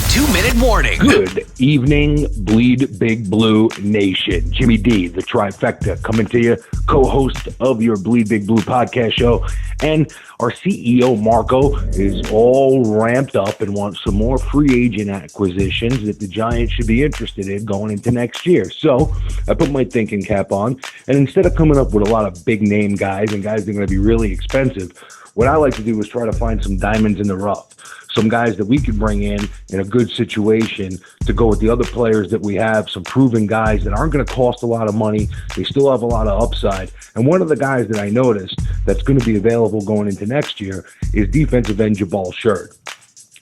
2-minute warning. Good evening, Bleed Big Blue Nation. Jimmy D, the trifecta, coming to you, co-host of your Bleed Big Blue podcast show. And our CEO, Marco, is all ramped up and wants some more free agent acquisitions that the Giants should be interested in going into next year. So I put my thinking cap on, and instead of coming up with a lot of big-name guys and guys that are going to be really expensive, what I like to do is try to find some diamonds in the rough. Some guys that we could bring in a good situation to go with the other players that we have, some proven guys that aren't going to cost a lot of money. They still have a lot of upside. And one of the guys that I noticed that's going to be available going into next year is defensive end Jabaal Sheard.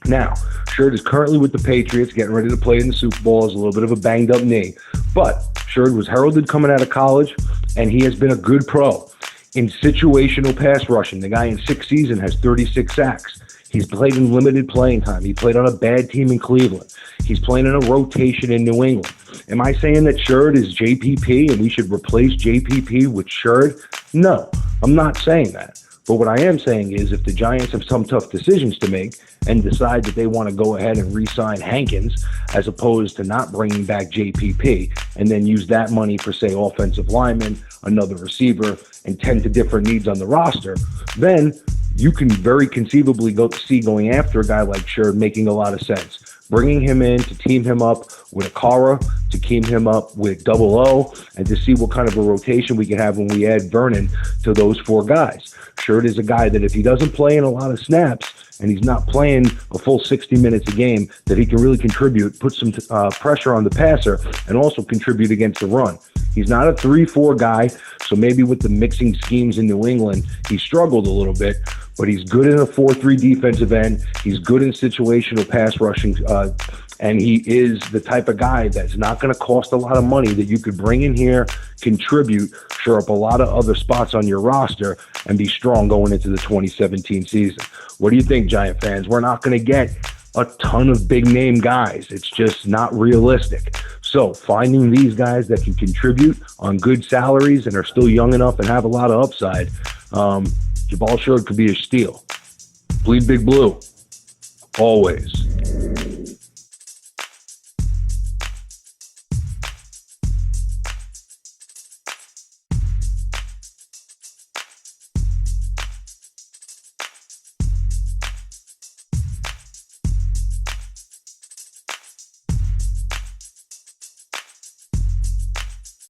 Now, Sheard is currently with the Patriots, getting ready to play in the Super Bowl. Has a little bit of a banged up knee. But Sheard was heralded coming out of college, and he has been a good pro in situational pass rushing. The guy in 6 seasons has 36 sacks. He's played in limited playing time. He played on a bad team in Cleveland. He's playing in a rotation in New England. Am I saying that Sheard is JPP and we should replace JPP with Sheard? No, I'm not saying that. But what I am saying is if the Giants have some tough decisions to make and decide that they want to go ahead and re-sign Hankins as opposed to not bringing back JPP and then use that money for, say, offensive linemen, another receiver, and tend to different needs on the roster, then you can very conceivably see going after a guy like Sheard making a lot of sense. Bringing him in to team him up with Akara, to team him up with Double O, and to see what kind of a rotation we can have when we add Vernon to those four guys. Sheard is a guy that if he doesn't play in a lot of snaps and he's not playing a full 60 minutes a game, that he can really contribute, put some pressure on the passer, and also contribute against the run. He's not a 3-4 guy, so maybe with the mixing schemes in New England, he struggled a little bit, but he's good in a 4-3 defensive end. He's good in situational pass rushing, and he is the type of guy that's not going to cost a lot of money that you could bring in here, contribute, shore up a lot of other spots on your roster, and be strong going into the 2017 season. What do you think, Giant fans? We're not going to get a ton of big-name guys. It's just not realistic. So finding these guys that can contribute on good salaries and are still young enough and have a lot of upside, Jabaal Sheard could be a steal. Bleed Big Blue, always.